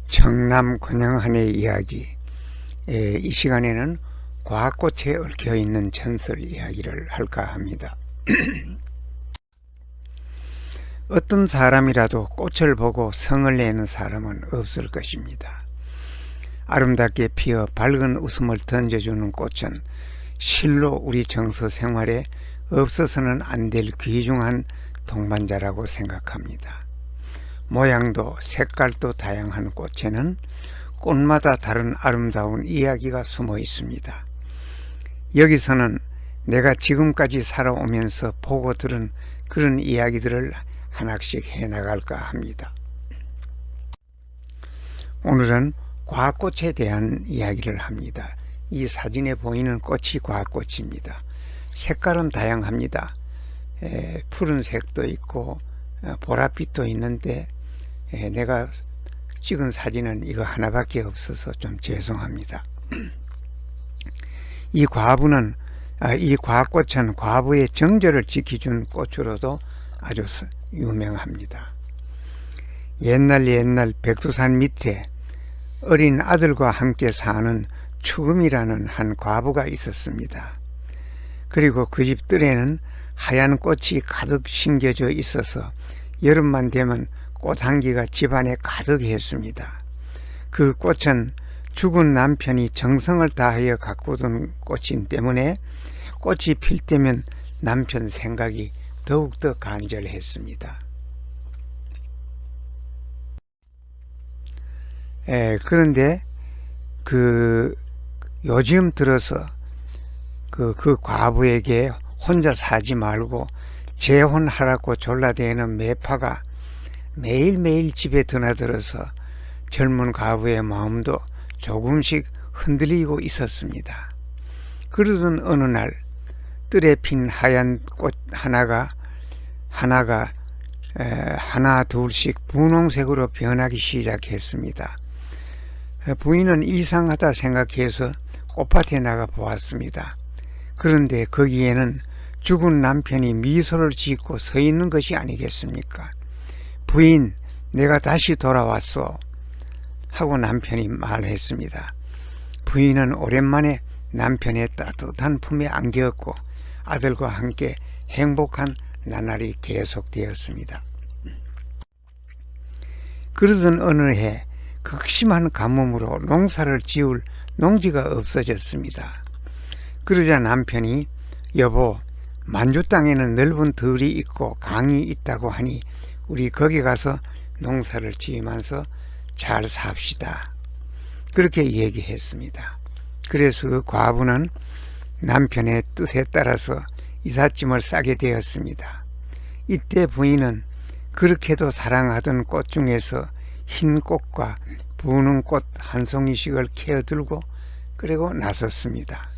청남 권영한의 이야기. 이 시간에는 과꽃에 얽혀있는 전설 이야기를 할까 합니다. 어떤 사람이라도 꽃을 보고 성을 내는 사람은 없을 것입니다. 아름답게 피어 밝은 웃음을 던져주는 꽃은 실로 우리 정서 생활에 없어서는 안 될 귀중한 동반자라고 생각합니다. 모양도 색깔도 다양한 꽃에는 꽃마다 다른 아름다운 이야기가 숨어 있습니다. 여기서는 내가 지금까지 살아오면서 보고 들은 그런 이야기들을 하나씩 해나갈까 합니다. 오늘은 과꽃에 대한 이야기를 합니다. 이 사진에 보이는 꽃이 과꽃입니다. 색깔은 다양합니다. 푸른색도 있고 보랏빛도 있는데 내가 찍은 사진은 이거 하나밖에 없어서 좀 죄송합니다. 이 과꽃은 과부의 정절을 지켜준 꽃으로도 아주 유명합니다. 옛날 백두산 밑에 어린 아들과 함께 사는 추금이라는 한 과부가 있었습니다. 그리고 그 집 뜰에는 하얀 꽃이 가득 심겨져 있어서 여름만 되면 꽃향기가 집안에 가득했습니다. 그 꽃은 죽은 남편이 정성을 다하여 가꾸던 꽃인 때문에 꽃이 필 때면 남편 생각이 더욱더 간절했습니다. 그런데 요즘 들어서 그 과부에게 혼자 사지 말고 재혼하라고 졸라대는 매파가 매일매일 집에 드나들어서 젊은 과부의 마음도 조금씩 흔들리고 있었습니다. 그러던 어느 날 뜰에 핀 하얀 꽃 하나 둘씩 분홍색으로 변하기 시작했습니다. 부인은 이상하다 생각해서 꽃밭에 나가 보았습니다. 그런데 거기에는 죽은 남편이 미소를 짓고 서 있는 것이 아니겠습니까? 부인, 내가 다시 돌아왔소 하고 남편이 말했습니다. 부인은 오랜만에 남편의 따뜻한 품에 안겼고 아들과 함께 행복한 나날이 계속되었습니다. 그러던 어느 해 극심한 가뭄으로 농사를 지을 농지가 없어졌습니다. 그러자 남편이 여보, 만주 땅에는 넓은 들이 있고 강이 있다고 하니 우리 거기 가서 농사를 지으면서 잘 삽시다. 그렇게 얘기했습니다. 그래서 그 과부는 남편의 뜻에 따라서 이삿짐을 싸게 되었습니다. 이때 부인은 그렇게도 사랑하던 꽃 중에서 흰 꽃과 부는 꽃 한 송이씩을 캐어들고 그리고 나섰습니다.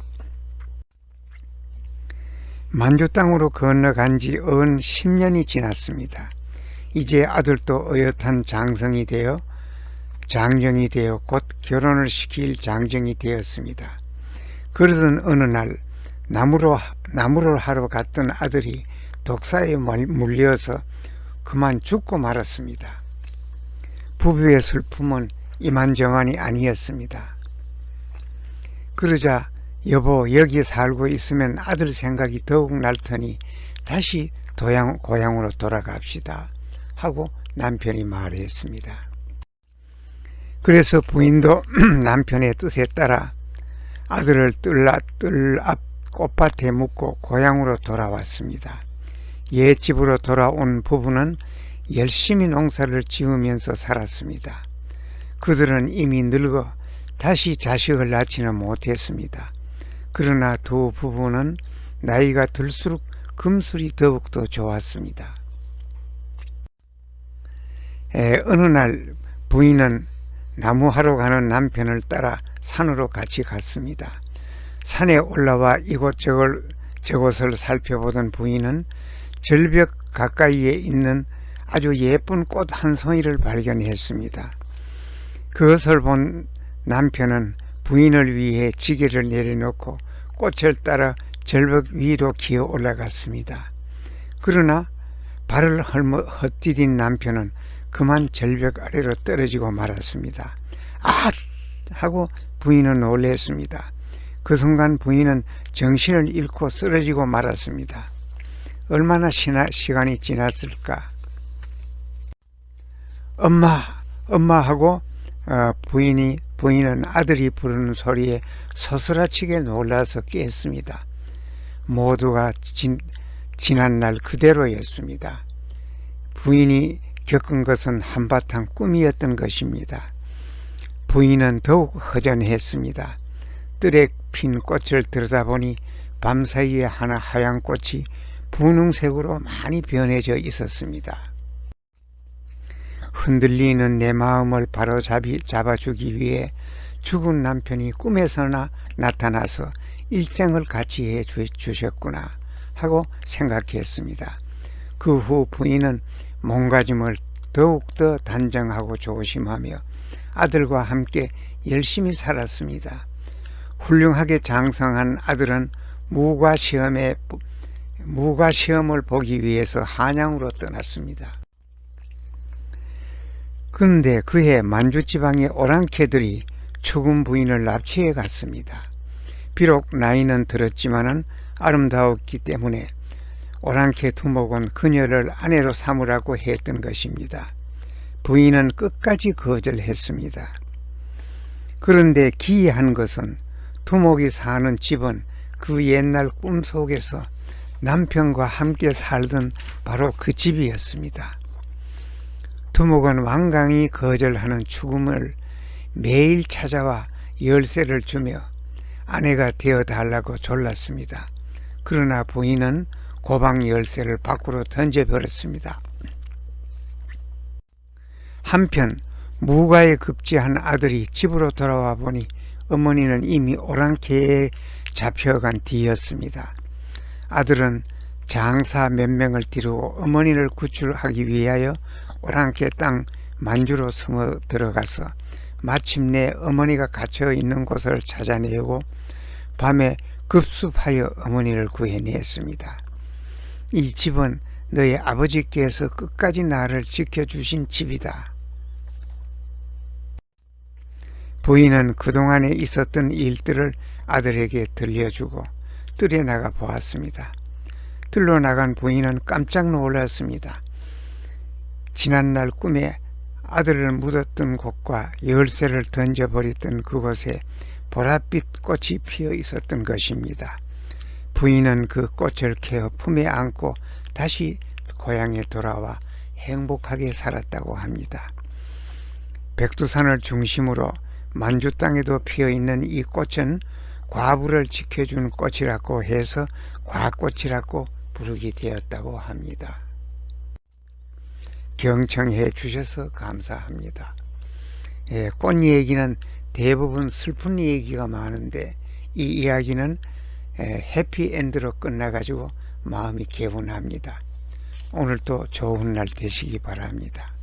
만주 땅으로 건너간 지 은 10년이 지났습니다. 이제 아들도 어엿한 장정이 되어 곧 결혼을 시킬 장정이 되었습니다. 그러던 어느 날 나무를 하러 갔던 아들이 독사에 물려서 그만 죽고 말았습니다. 부부의 슬픔은 이만저만이 아니었습니다. 그러자 여보, 여기 살고 있으면 아들 생각이 더욱 날 테니 다시 고향으로 돌아갑시다 하고 남편이 말했습니다. 그래서 부인도 남편의 뜻에 따라 아들을 뜰 앞 꽃밭에 묻고 고향으로 돌아왔습니다. 옛집으로 돌아온 부부는 열심히 농사를 지으면서 살았습니다. 그들은 이미 늙어 다시 자식을 낳지는 못했습니다. 그러나 두 부부는 나이가 들수록 금술이 더욱더 좋았습니다. 어느 날 부인은 나무하러 가는 남편을 따라 산으로 같이 갔습니다. 산에 올라와 이곳저곳을 살펴보던 부인은 절벽 가까이에 있는 아주 예쁜 꽃 한 송이를 발견했습니다. 그것을 본 남편은 부인을 위해 지게를 내려놓고 꽃을 따라 절벽 위로 기어 올라갔습니다. 그러나 발을 헛디딘 남편은 그만 절벽 아래로 떨어지고 말았습니다. 아! 하고 부인은 놀랐습니다. 그 순간 부인은 정신을 잃고 쓰러지고 말았습니다. 얼마나 시간이 지났을까? 엄마! 엄마! 하고 부인은 아들이 부르는 소리에 소스라치게 놀라서 깼습니다. 모두가 지난날 그대로였습니다. 부인이 겪은 것은 한바탕 꿈이었던 것입니다. 부인은 더욱 허전했습니다. 뜰에 핀 꽃을 들여다보니 밤사이에 하나 하얀 꽃이 분홍색으로 많이 변해져 있었습니다. 흔들리는 내 마음을 바로 잡아주기 위해 죽은 남편이 꿈에서나 나타나서 일생을 같이 해 주셨구나 하고 생각했습니다. 그 후 부인은 몸가짐을 더욱더 단정하고 조심하며 아들과 함께 열심히 살았습니다. 훌륭하게 장성한 아들은 무과 시험을 보기 위해서 한양으로 떠났습니다. 그런데 그해 만주지방의 오랑캐들이 죽은 부인을 납치해 갔습니다. 비록 나이는 들었지만은 아름다웠기 때문에 오랑캐 두목은 그녀를 아내로 삼으라고 했던 것입니다. 부인은 끝까지 거절했습니다. 그런데 기이한 것은 두목이 사는 집은 그 옛날 꿈속에서 남편과 함께 살던 바로 그 집이었습니다. 두목은 완강히 거절하는 죽음을 매일 찾아와 열쇠를 주며 아내가 되어달라고 졸랐습니다. 그러나 부인은 고방 열쇠를 밖으로 던져버렸습니다. 한편 무가에 급제한 아들이 집으로 돌아와 보니 어머니는 이미 오랑캐에 잡혀간 뒤였습니다. 아들은 장사 몇 명을 뒤르고 어머니를 구출하기 위하여 오랑캐 땅 만주로 숨어 들어가서 마침내 어머니가 갇혀 있는 곳을 찾아내고 밤에 급습하여 어머니를 구해냈습니다. 이 집은 너의 아버지께서 끝까지 나를 지켜주신 집이다. 부인은 그동안에 있었던 일들을 아들에게 들려주고 뜰에 나가 보았습니다. 뜰로 나간 부인은 깜짝 놀랐습니다. 지난날 꿈에 아들을 묻었던 곳과 열쇠를 던져버렸던 그곳에 보랏빛 꽃이 피어 있었던 것입니다. 부인은 그 꽃을 캐어 품에 안고 다시 고향에 돌아와 행복하게 살았다고 합니다. 백두산을 중심으로 만주 땅에도 피어있는 이 꽃은 과부를 지켜준 꽃이라고 해서 과꽃이라고 부르게 되었다고 합니다. 경청해 주셔서 감사합니다. 꽃 얘기는 대부분 슬픈 얘기가 많은데 이 이야기는 해피엔드로 끝나가지고 마음이 개운합니다. 오늘도 좋은 날 되시기 바랍니다.